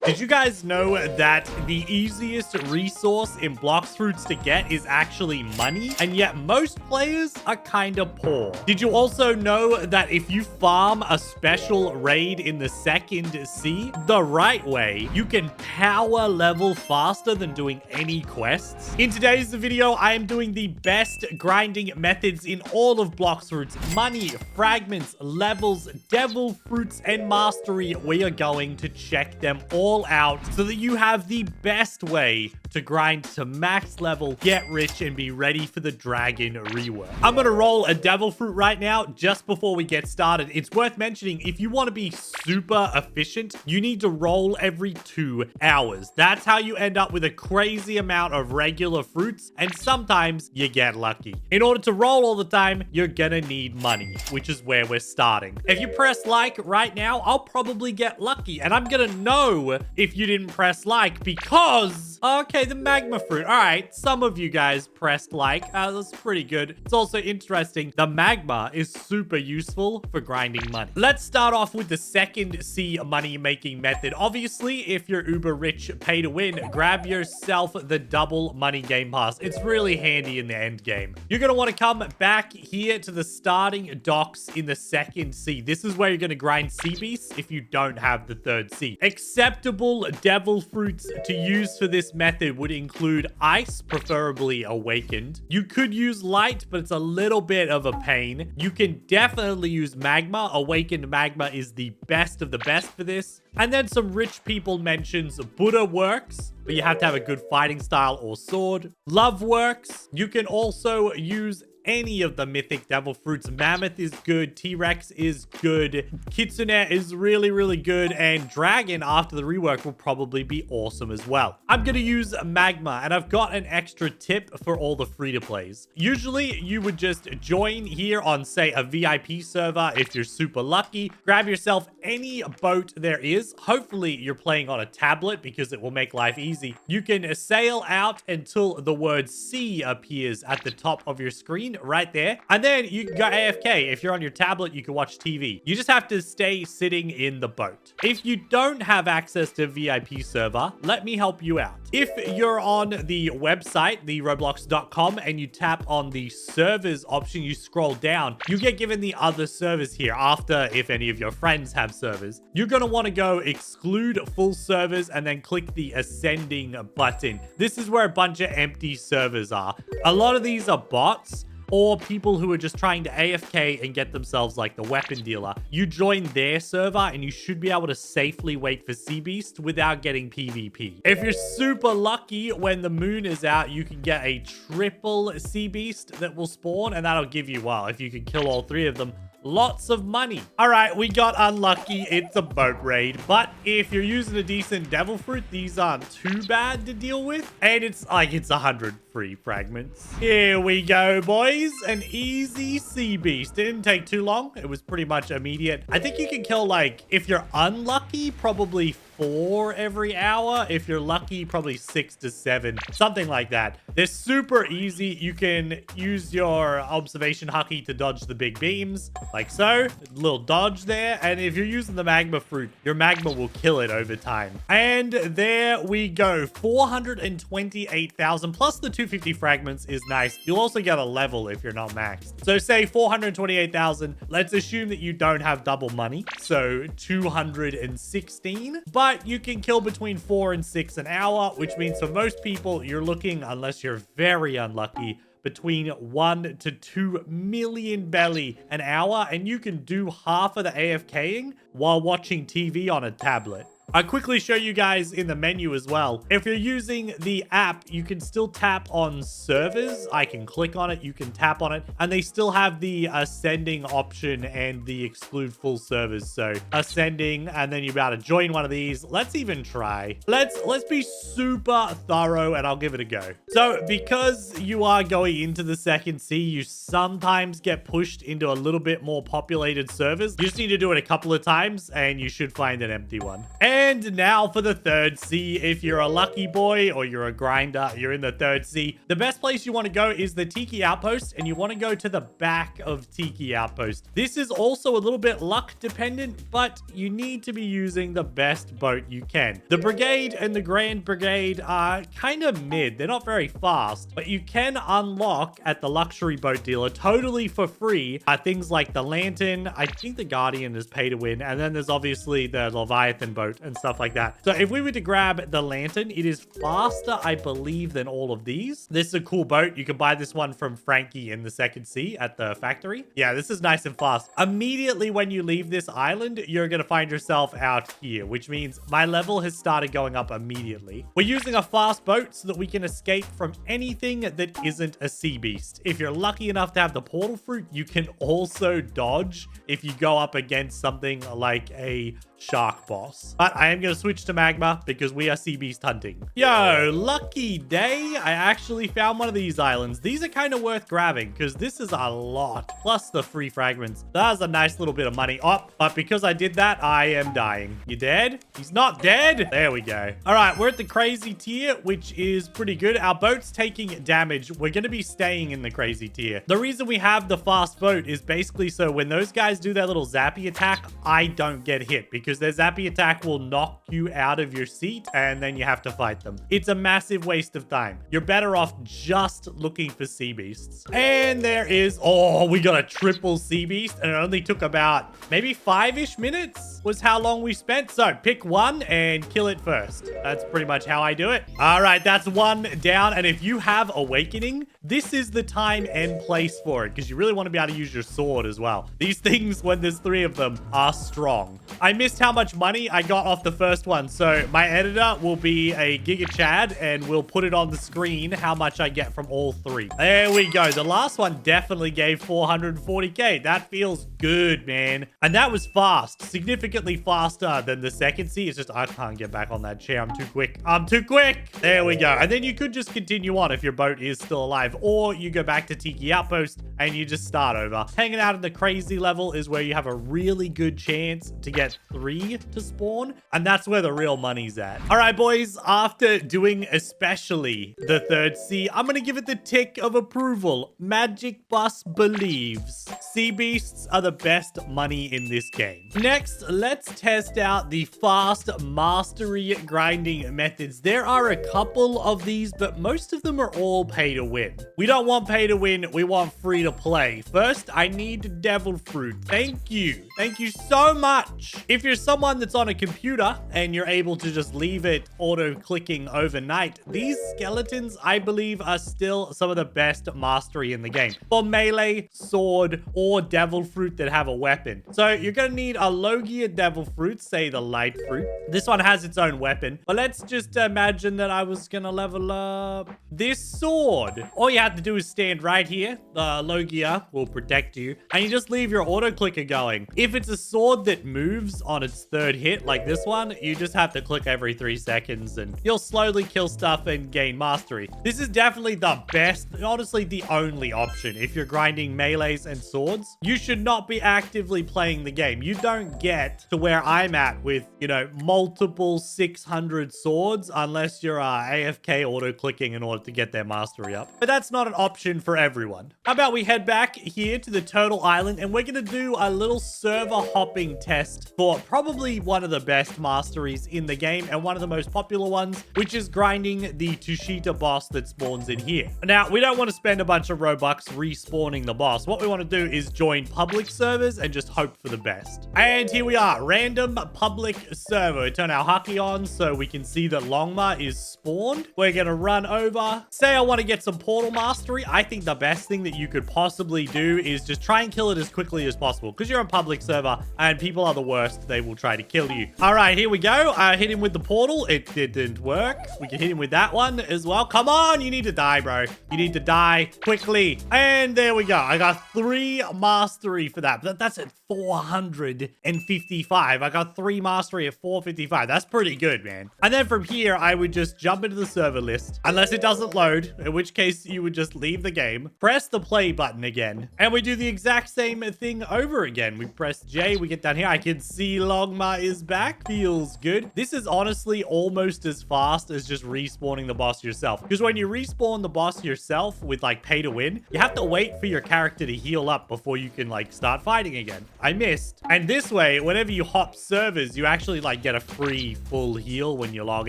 Did you guys know that the easiest resource in Blox Fruits to get is actually money? And yet most players are kind of poor. Did you also know that if you farm a special raid in the second sea the right way, you can power level faster than doing any quests? In today's video, I am doing the best grinding methods in all of Blox Fruits. Money, fragments, levels, devil fruits, and mastery. We are going to check them all out so that you have the best way to grind to max level, get rich, and be ready for the dragon rework. I'm gonna roll a devil fruit right now just before we get started. It's worth mentioning, if you want to be super efficient, you need to roll every 2 hours. That's how you end up with a crazy amount of regular fruits, and sometimes you get lucky. In order to roll all the time, you're gonna need money, which is where we're starting. If you press like right now, I'll probably get lucky, and I'm gonna know if you didn't press like because, okay, the magma fruit. All right, some of you guys pressed like. That's pretty good. It's also interesting. The magma is super useful for grinding money. Let's start off with the second C money-making method. Obviously, if you're uber rich, pay to win, grab yourself the double money game pass. It's really handy in the end game. You're going to want to come back here to the starting docks in the second sea. This is where you're going to grind sea beasts if you don't have the third sea. Acceptable devil fruits to use for this method would include ice, preferably awakened. You could use light, but it's a little bit of a pain. You can definitely use magma. Awakened magma is the best of the best for this. And then some rich people mentions Buddha works, but you have to have a good fighting style or sword. Love works. You can also use any of the mythic devil fruits. Mammoth is good. T-Rex is good. Kitsune is really, really good. And Dragon, after the rework, will probably be awesome as well. I'm going to use Magma, and I've got an extra tip for all the free-to-plays. Usually, you would just join here on, say, a VIP server if you're super lucky. Grab yourself any boat there is. Hopefully, you're playing on a tablet because it will make life easy. You can sail out until the word sea appears at the top of your screen right there, and then you can go AFK. If you're on your tablet, you can watch TV. You just have to stay sitting in the boat. If you don't have access to VIP server, let me help you out. If you're on the website, the roblox.com, and you tap on the servers option, you scroll down, you get given the other servers here after, if any of your friends have servers. You're going to want to go exclude full servers and then click the ascending button. This is where a bunch of empty servers are. A lot of these are bots or people who are just trying to AFK and get themselves like the weapon dealer. You join their server and you should be able to safely wait for Sea Beast without getting PvP. If you're super lucky, when the moon is out, you can get a triple Sea Beast that will spawn, and that'll give you, well, if you can kill all 3 of them, lots of money. All right, we got unlucky. It's a boat raid. But if you're using a decent devil fruit, these aren't too bad to deal with. And it's 100 free fragments. Here we go, boys. An easy sea beast. Didn't take too long. It was pretty much immediate. I think you can kill, like, if you're unlucky, probably 4 every hour. If you're lucky, probably 6 to 7, something like that. They're super easy. You can use your observation hockey to dodge the big beams, like so. A little dodge there. And if you're using the magma fruit, your magma will kill it over time. And there we go. 428,000 plus the 250 fragments is nice. You'll also get a level if you're not maxed. So say 428,000. Let's assume that you don't have double money. So 216. But you can kill between 4 and 6 an hour, which means for most people, you're looking, unless you're very unlucky, between 1 to 2 million belly an hour, and you can do half of the AFKing while watching TV on a tablet. I'll quickly show you guys in the menu as well. If you're using the app, you can still tap on servers. I can click on it, you can tap on it, and they still have the ascending option and the exclude full servers. So ascending, and then you're about to join one of these. Let's even try. Let's be super thorough, and I'll give it a go. So because you are going into the second sea, you sometimes get pushed into a little bit more populated servers. You just need to do it a couple of times, and you should find an empty one. And And now for the third sea. If you're a lucky boy or you're a grinder, you're in the third sea. The best place you want to go is the Tiki Outpost, and you want to go to the back of Tiki Outpost. This is also a little bit luck dependent, but you need to be using the best boat you can. The Brigade and the Grand Brigade are kind of mid. They're not very fast, but you can unlock at the luxury boat dealer totally for free things like the Lantern. I think the Guardian is pay to win, and then there's obviously the Leviathan boat and stuff like that. So if we were to grab the Lantern, it is faster, I believe, than all of these. This is a cool boat. You can buy this one from Frankie in the second sea at the factory. Yeah, this is nice and fast. Immediately when you leave this island, you're going to find yourself out here, which means my level has started going up immediately. We're using a fast boat so that we can escape from anything that isn't a sea beast. If you're lucky enough to have the portal fruit, you can also dodge if you go up against something like a shark boss. But I am going to switch to magma because we are sea beast hunting. Yo, lucky day. I actually found one of these islands. These are kind of worth grabbing because this is a lot. Plus the free fragments. That's a nice little bit of money. Oh, but because I did that, I am dying. You dead? He's not dead. There we go. All right, we're at the crazy tier, which is pretty good. Our boat's taking damage. We're going to be staying in the crazy tier. The reason we have the fast boat is basically so when those guys do their little zappy attack, I don't get hit because their zappy attack will knock you out of your seat and then you have to fight them. It's a massive waste of time. You're better off just looking for sea beasts. And there is, oh, we got a triple sea beast and it only took about maybe 5-ish minutes was how long we spent. So pick one and kill it first. That's pretty much how I do it. All right, that's one down. And if you have Awakening, this is the time and place for it because you really want to be able to use your sword as well. These things, when there's 3 of them, are strong. I missed how much money I got off the first one. So my editor will be a Giga Chad and we'll put it on the screen how much I get from all 3. There we go. The last one definitely gave 440k. That feels good, man. And that was fast. Significantly faster than the second sea. It's just I can't get back on that chair. I'm too quick. I'm too quick. There we go. And then you could just continue on if your boat is still alive. Or you go back to Tiki Outpost and you just start over. Hanging out in the crazy level is where you have a really good chance to get 3 to spawn. And that's where the real money's at. All right, boys. After doing especially the third sea, I'm going to give it the tick of approval. Magicbus believes sea beasts are the best money in this game. Next, let's test out the fast mastery grinding methods. There are a couple of these, but most of them are all pay to win. We don't want pay to win. We want free to play. First, I need devil fruit. Thank you. Thank you so much. If you're someone that's on a computer and you're able to just leave it auto-clicking overnight, these skeletons, I believe, are still some of the best mastery in the game for melee, sword, or devil fruit that have a weapon. So you're going to need a Logia devil fruit, say the light fruit. This one has its own weapon, but let's just imagine that I was going to level up this sword. All you have to do is stand right here. The Logia will protect you, and you just leave your auto clicker going. If it's a sword that moves on its 3rd hit, like this one, you just have to click every 3 seconds, and you'll slowly kill stuff and gain mastery. This is definitely the best, honestly, the only option. If you're grinding melees and swords, you should not be actively playing the game. You don't get to where I'm at with, you know, multiple 600 swords unless you're AFK auto-clicking in order to get their mastery up. But that's not an option for everyone. How about we head back here to the Turtle Island and we're going to do a little server hopping test for probably one of the best masteries in the game and one of the most popular ones, which is grinding the Tushita boss that spawns in here. Now, we don't want to spend a bunch of Robux respawning the boss. What we want to do is join public servers and just hope for the best. And here we are, random public server. We turn our hockey on so we can see that Longma is spawned. We're going to run over. Say I want to get some portal mastery. I think the best thing that you could possibly do is just try and kill it as quickly as possible because you're on public server and people are the worst. They will try to kill you. All right, here we go. I hit him with the portal. It didn't work. We can hit him with that one as well. Come on. You need to die, bro. You need to die quickly. And there we go. I got 3 mastery for that. That's at 455. I got 3 mastery at 455. That's pretty good, man. And then from here, I would just jump into the server list, unless it doesn't load, in which case you would just leave the game, press the play button again, and we do the exact same thing over again. We press J, we get down here. I can see Longma is back. feels good. This is honestly almost as fast as just respawning the boss yourself. Because when you respawn the boss yourself with like pay to win, you have to wait for your character to heal up before you can like start fighting again. I missed. And this way, whenever you hop servers, you actually like get a free full heal when you log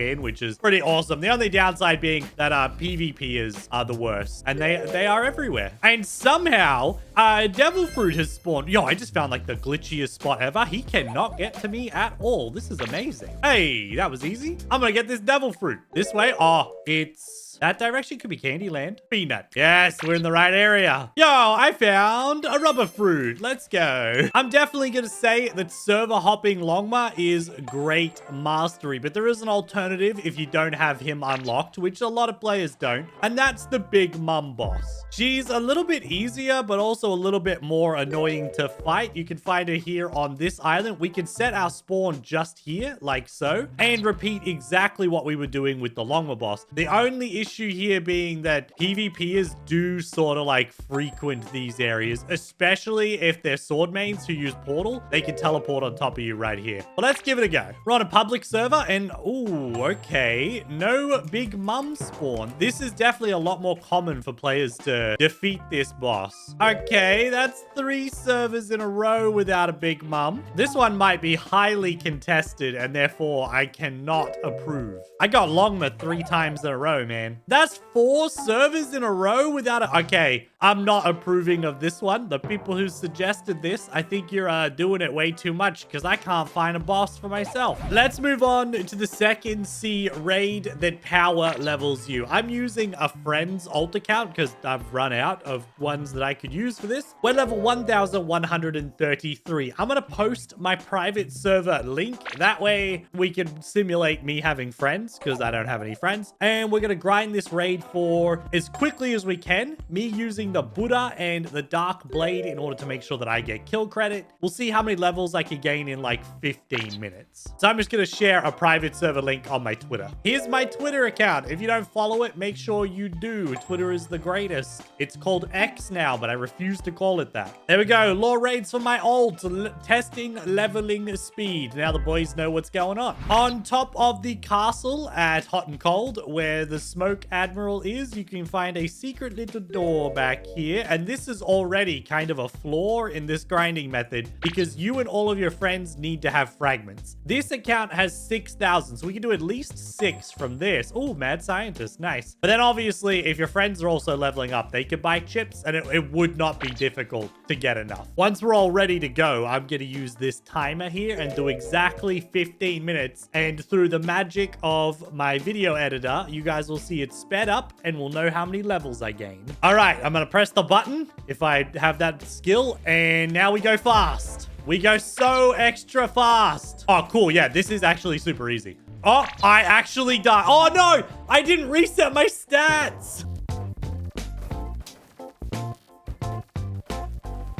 in, which is pretty awesome. The only downside being that PvPers are the worst, and they are everywhere. And somehow, Devil Fruit has spawned. Yo, I just found like the glitchiest spot ever. He cannot get to me at all. This is amazing. Hey, that was easy. I'm gonna get this Devil Fruit. This way. Oh, it's... that direction could be Candyland. Peanut. Yes, we're in the right area. Yo, I found a rubber fruit. Let's go. I'm definitely going to say that server hopping Longma is great mastery, but there is an alternative if you don't have him unlocked, which a lot of players don't, and that's the Big Mum boss. She's a little bit easier, but also a little bit more annoying to fight. You can find her here on this island. We can set our spawn just here, like so, and repeat exactly what we were doing with the Longma boss. The only issue here being that PvPers do sort of like frequent these areas, especially if they're sword mains who use portal. They can teleport on top of you right here. Well, let's give it a go. We're on a public server and ooh, okay. No Big Mum spawn. This is definitely a lot more common for players to defeat this boss. Okay, that's 3 servers in a row without a Big Mum. This one might be highly contested and therefore I cannot approve. I got Longma 3 times in a row, man. That's 4 servers in a row without a... okay, I'm not approving of this one. The people who suggested this, I think you're doing it way too much because I can't find a boss for myself. Let's move on to the second C raid that power levels you. I'm using a friend's alt account because I've run out of ones that I could use for this. We're level 1133. I'm going to post my private server link. That way we can simulate me having friends because I don't have any friends. And we're going to grind this raid for as quickly as we can. Me using the Buddha and the Dark Blade in order to make sure that I get kill credit. We'll see how many levels I can gain in like 15 minutes. So I'm just going to share a private server link on my Twitter. Here's my Twitter account. If you don't follow it, make sure you do. Twitter is the greatest. It's called X now, but I refuse to call it that. There we go. Lore raids for my alt. Testing leveling speed. Now the boys know what's going on. On top of the castle at Hot and Cold, where the Smoke Admiral is, you can find a secret little door back here. And this is already kind of a flaw in this grinding method because you and all of your friends need to have fragments. This account has 6,000, so we can do at least 6 from this. Oh, mad scientist. Nice. But then obviously, if your friends are also leveling up, they could buy chips and it would not be difficult to get enough. Once we're all ready to go, I'm going to use this timer here and do exactly 15 minutes. And through the magic of my video editor, you guys will see it sped up and we'll know how many levels I gain. All right, I'm going to press the button if I have that skill. And now we go fast. We go so extra fast. Oh, cool. Yeah, this is actually super easy. Oh, I actually died. Oh, no, I didn't reset my stats.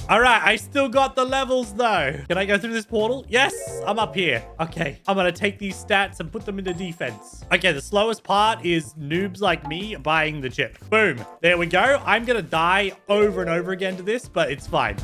All right, I still got the levels though. Can I go through this portal? Yes, I'm up here. Okay, I'm gonna take these stats and put them into defense. Okay, the slowest part is noobs like me buying the chip. Boom, there we go. I'm gonna die over and over again to this, but it's fine.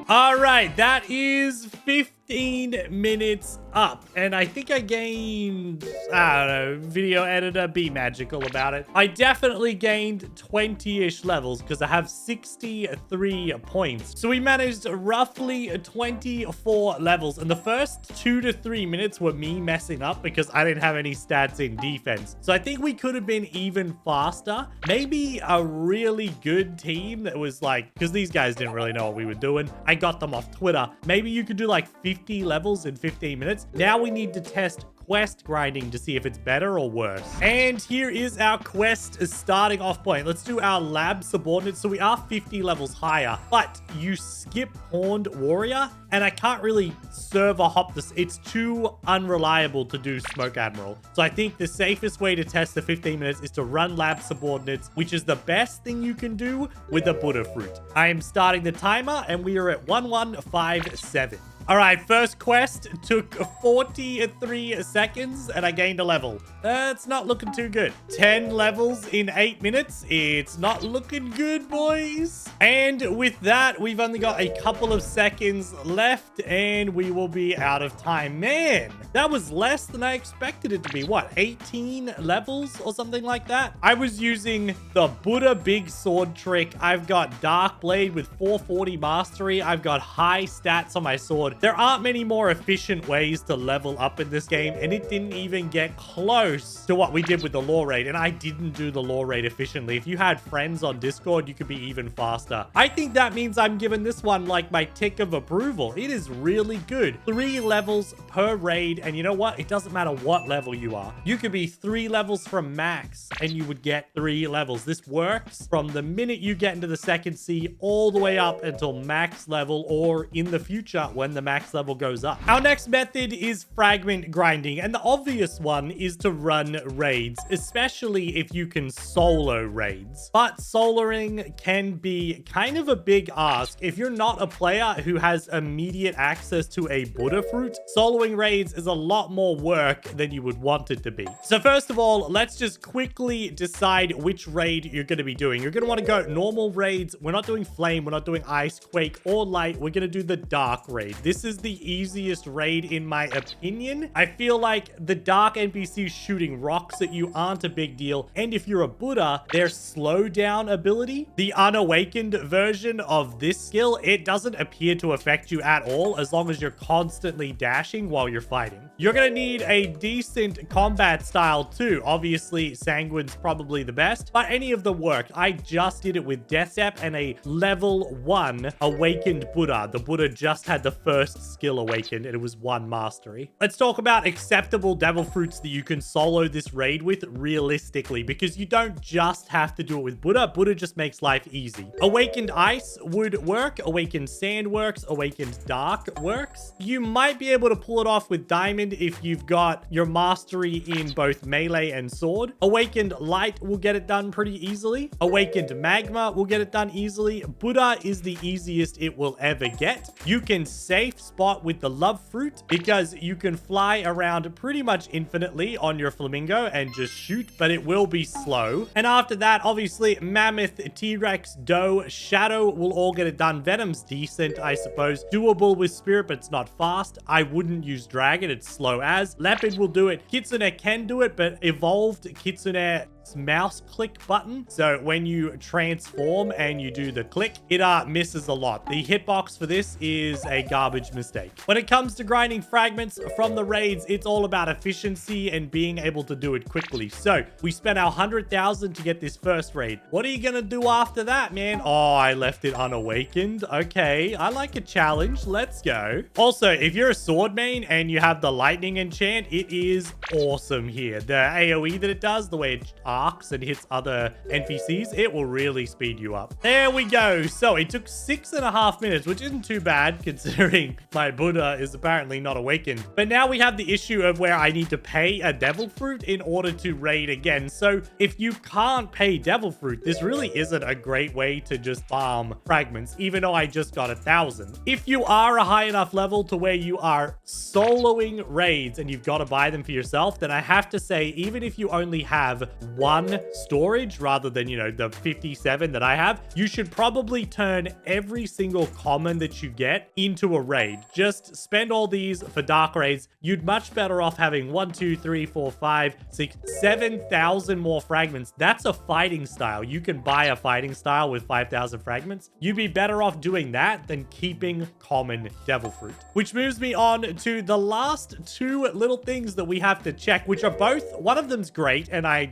All right, that is 15 minutes up. And I think I gained, I don't know, video editor, be magical about it. I definitely gained 20-ish levels because I have 63 points. So we managed roughly 24 levels. And the first 2 to 3 minutes were me messing up because I didn't have any stats in defense. So I think we could have been even faster. Maybe a really good team that was like, because these guys didn't really know what we were doing. I got them off Twitter. Maybe you could do like 50 levels in 15 minutes. Now we need to test quest grinding to see if it's better or worse. And here is our quest starting off point. Let's do our lab subordinate. So we are 50 levels higher, but you skip Horned Warrior and I can't really server hop this. It's too unreliable to do Smoke Admiral. So I think the safest way to test the 15 minutes is to run lab subordinates, which is the best thing you can do with a Buddha fruit. I am starting the timer and we are at 1157. All right, first quest took 43 seconds and I gained a level. That's not looking too good. 10 levels in 8 minutes. It's not looking good, boys. And with that, we've only got a couple of seconds left and we will be out of time. Man, that was less than I expected it to be. What, 18 levels or something like that? I was using the Buddha big sword trick. I've got Dark Blade with 440 mastery. I've got high stats on my sword. There aren't many more efficient ways to level up in this game, and it didn't even get close to what we did with the lore raid, and I didn't do the lore raid efficiently. If you had friends on Discord, you could be even faster. I think that means I'm giving this one like my tick of approval. It is really good. 3 levels per raid, and you know what? It doesn't matter what level you are. You could be 3 levels from max, and you would get 3 levels. This works from the minute you get into the second sea all the way up until max level, or in the future when the max level goes up. Our next method is fragment grinding, and the obvious one is to run raids, especially if you can solo raids. But soloing can be kind of a big ask. If you're not a player who has immediate access to a Buddha fruit, soloing raids is a lot more work than you would want it to be. So first of all, let's just quickly decide which raid you're going to be doing. You're going to want to go normal raids. We're not doing flame, we're not doing ice, quake, or light. We're going to do the dark raid. This is the easiest raid in my opinion. I feel like the dark NPCs shooting rocks at you aren't a big deal. And if you're a Buddha, their slowdown ability, the unawakened version of this skill, it doesn't appear to affect you at all as long as you're constantly dashing while you're fighting. You're going to need a decent combat style too. Obviously, Sanguine's probably the best, but any of them work. I just did it with Death Step and a level 1 awakened Buddha. The Buddha just had the first skill awakened and it was 1 mastery. Let's talk about acceptable devil fruits that you can solo this raid with realistically, because you don't just have to do it with Buddha. Buddha just makes life easy. Awakened ice would work. Awakened sand works. Awakened dark works. You might be able to pull it off with diamond if you've got your mastery in both melee and sword. Awakened light will get it done pretty easily. Awakened magma will get it done easily. Buddha is the easiest it will ever get. You can safe spot with the love fruit because you can fly around pretty much infinitely on your flamingo and just shoot, but it will be slow. And after that, obviously, mammoth, T-Rex, doe, shadow will all get it done. Venom's decent, I suppose. Doable with spirit, but it's not fast. I wouldn't use dragon. It's slow as. Leopard will do it. Kitsune can do it, but evolved Kitsune mouse click button. So when you transform and you do the click, it misses a lot. The hitbox for this is a garbage mistake. When it comes to grinding fragments from the raids, it's all about efficiency and being able to do it quickly. So we spent our 100,000 to get this first raid. What are you gonna do after that, man? Oh, I left it unawakened. Okay, I like a challenge. Let's go. Also, if you're a sword main and you have the lightning enchant, it is awesome here. The AoE that it does, the way it arcs and hits other NPCs, it will really speed you up. There we go. So it took 6.5 minutes, which isn't too bad considering my Buddha is apparently not awakened. But now we have the issue of where I need to pay a devil fruit in order to raid again. So if you can't pay devil fruit, this really isn't a great way to just farm fragments, even though I just got 1,000. If you are a high enough level to where you are soloing raids and you've got to buy them for yourself, then I have to say, even if you only have 1 storage rather than, you know, the 57 that I have, you should probably turn every single common that you get into a raid. Just spend all these for dark raids. You'd much better off having 1, 2, 3, 4, 5, 6, 7,000 more fragments. That's a fighting style. You can buy a fighting style with 5,000 fragments. You'd be better off doing that than keeping common devil fruit. Which moves me on to the last 2 little things that we have to check, which are both, one of them's great, and I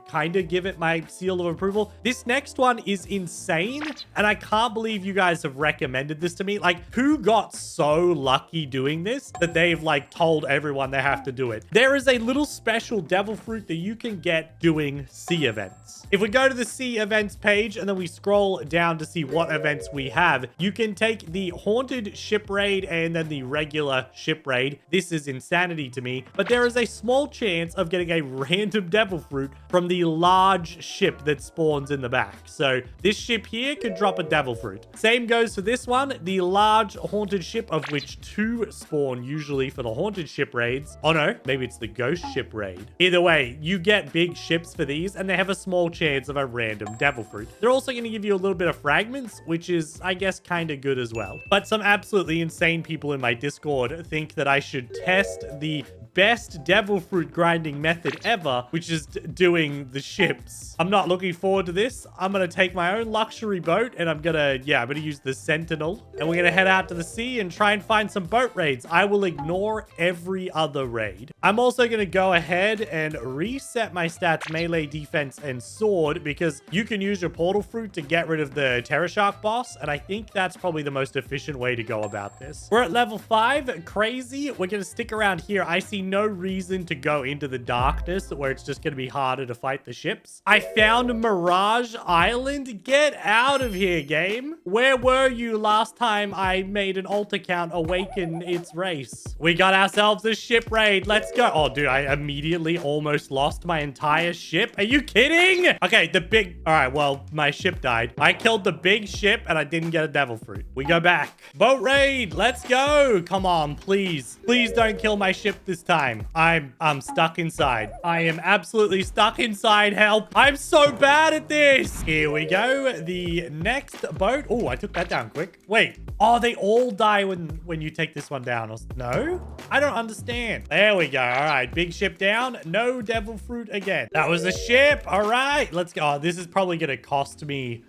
kind of give it my seal of approval. This next one is insane, and I can't believe you guys have recommended this to me. Like, who got so lucky doing this that they've like told everyone they have to do it? There is a little special devil fruit that you can get doing sea events. If we go to the sea events page and then we scroll down to see what events we have, you can take the haunted ship raid and then the regular ship raid. This is insanity to me, but there is a small chance of getting a random devil fruit from the large ship that spawns in the back. So this ship here could drop a devil fruit. Same goes for this one. The large haunted ship ship, of which 2 spawn usually for the haunted ship raids. Oh no, maybe it's the ghost ship raid. Either way, you get big ships for these, and they have a small chance of a random devil fruit. They're also going to give you a little bit of fragments, which is, I guess, kind of good as well. But some absolutely insane people in my Discord think that I should test the best devil fruit grinding method ever, which is doing the ships. I'm not looking forward to this. I'm gonna take my own luxury boat, and I'm gonna use the Sentinel, and we're gonna head out to the sea and try and find some boat raids. I will ignore every other raid. I'm also gonna go ahead and reset my stats, melee, defense, and sword, because you can use your portal fruit to get rid of the Terror Shark boss, and I think that's probably the most efficient way to go about this. We're at level 5. Crazy. We're gonna stick around here. I see no reason to go into the darkness where it's just going to be harder to fight the ships. I found Mirage Island. Get out of here, game. Where were you last time I made an alt account awaken its race? We got ourselves a ship raid. Let's go. Oh, dude, I immediately almost lost my entire ship. Are you kidding? Okay, all right, well, my ship died. I killed the big ship and I didn't get a devil fruit. We go back. Boat raid. Let's go. Come on, please. Please don't kill my ship this time. I'm stuck inside. I am absolutely stuck inside. Help. I'm so bad at this. Here we go. The next boat. Oh, I took that down quick. Wait. Oh, they all die when you take this one down. No? I don't understand. There we go. All right. Big ship down. No devil fruit again. That was a ship. All right. Let's go. Oh, this is probably going to cost me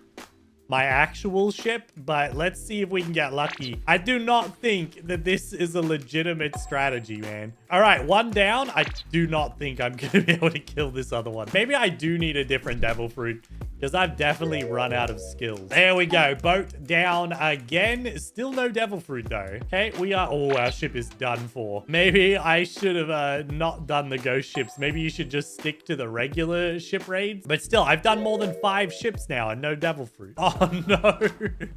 my actual ship, but let's see if we can get lucky. I do not think that this is a legitimate strategy, man. All right, one down. I do not think I'm going to be able to kill this other one. Maybe I do need a different devil fruit, because I've definitely run out of skills. There we go. Boat down again. Still no devil fruit, though. Okay, oh, our ship is done for. Maybe I should have not done the ghost ships. Maybe you should just stick to the regular ship raids. But still, I've done more than 5 ships now and no devil fruit. Oh, no.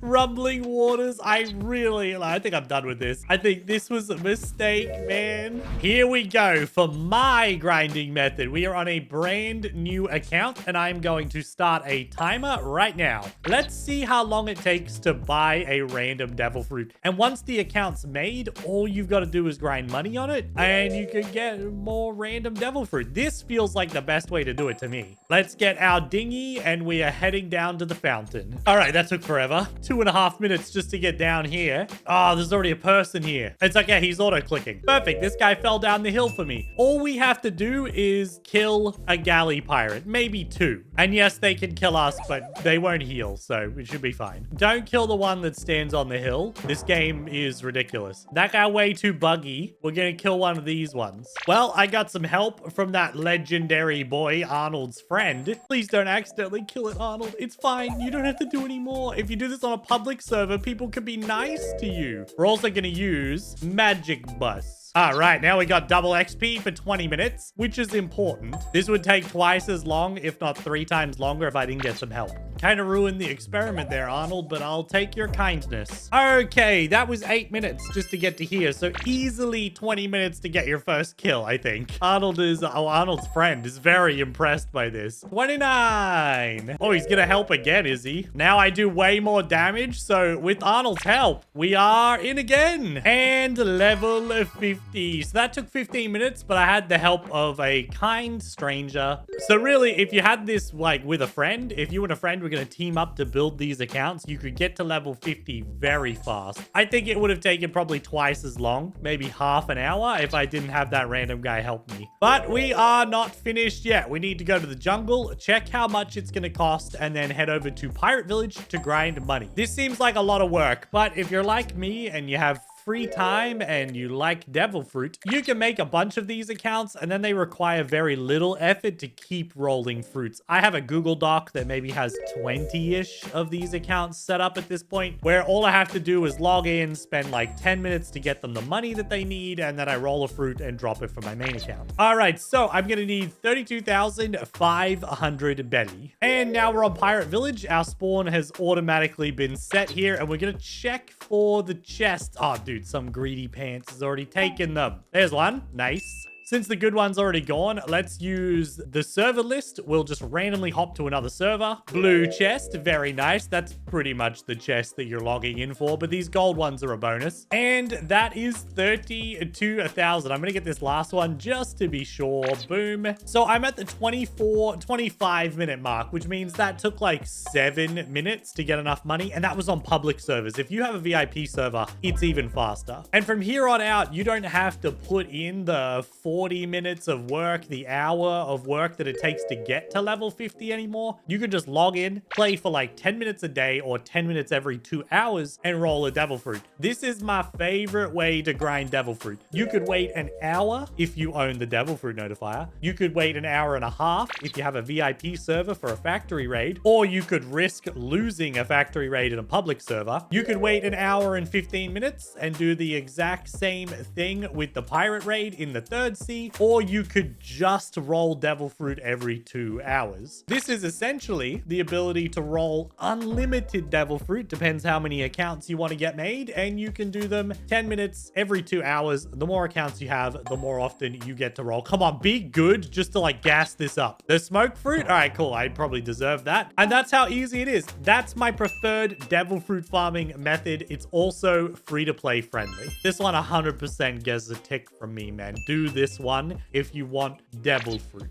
Rumbling waters. I think I'm done with this. I think this was a mistake, man. Here we go for my grinding method. We are on a brand new account, and I'm going to start a timer right now. Let's see how long it takes to buy a random devil fruit. And once the account's made, all you've got to do is grind money on it, and you can get more random devil fruit. This feels like the best way to do it to me. Let's get our dinghy, and we are heading down to the fountain. All right, that took forever. 2.5 minutes just to get down here. Oh, there's already a person here. It's okay, he's auto-clicking. Perfect, this guy fell down the hill for me. All we have to do is kill a galley pirate, maybe 2. And yes, they can kill us, but they won't heal, so it should be fine. Don't kill the one that stands on the hill. This game is ridiculous. That guy way too buggy. We're gonna kill one of these ones. Well, I got some help from that legendary boy, Arnold's friend. Please don't accidentally kill it, Arnold. It's fine. You don't have to do any more. If you do this on a public server, people can be nice to you. We're also gonna use Magicbus. All right, now we got double XP for 20 minutes, which is important. This would take twice as long, if not 3 times longer, if I didn't get some help. Kind of ruined the experiment there, Arnold, but I'll take your kindness. Okay, that was 8 minutes just to get to here, so easily 20 minutes to get your first kill, I think. Arnold's friend is very impressed by this. 29. Oh, he's gonna help again, is he? Now I do way more damage, so with Arnold's help, we are in again. And level 50. So that took 15 minutes, but I had the help of a kind stranger. So really, if you had this like with a friend, if you and a friend were going to team up to build these accounts, you could get to level 50 very fast. I think it would have taken probably twice as long, maybe half an hour if I didn't have that random guy help me. But we are not finished yet. We need to go to the jungle, check how much it's going to cost, and then head over to Pirate Village to grind money. This seems like a lot of work, but if you're like me and you have free time and you like devil fruit, you can make a bunch of these accounts, and then they require very little effort to keep rolling fruits. I have a Google Doc that maybe has 20-ish of these accounts set up at this point, where all I have to do is log in, spend like 10 minutes to get them the money that they need, and then I roll a fruit and drop it from my main account. All right, so I'm gonna need 32,500 Betty. And now we're on Pirate Village. Our spawn has automatically been set here, and we're gonna check for the chest. Oh, dude, some greedy pants has already taken them. There's one. Nice. Since the good one's already gone, let's use the server list. We'll just randomly hop to another server. Blue chest, very nice. That's pretty much the chest that you're logging in for, but these gold ones are a bonus. And that is 32,000. I'm gonna get this last one just to be sure. Boom. So I'm at the 25 minute mark, which means that took like 7 minutes to get enough money, and that was on public servers. If you have a VIP server, it's even faster. And from here on out, you don't have to put in the 40 minutes of work, the hour of work that it takes to get to level 50 anymore. You can just log in, play for like 10 minutes a day or 10 minutes every 2 hours and roll a devil fruit. This is my favorite way to grind devil fruit. You could wait an hour if you own the devil fruit notifier. You could wait an hour and a half if you have a VIP server for a factory raid, or you could risk losing a factory raid in a public server. You could wait an hour and 15 minutes and do the exact same thing with the pirate raid in the third sea, or you could just roll devil fruit every 2 hours. This is essentially the ability to roll unlimited devil fruit, depends how many accounts you want to get made, and you can do them 10 minutes every 2 hours. The more accounts you have, the more often you get to roll. Come on, be good just to like gas this up. The smoke fruit, all right, cool. I probably deserve that. And that's how easy it is. That's my preferred devil fruit farming method. It's also free to play friendly. This one 100% gets a tick from me, man. Do this one if you want devil fruit.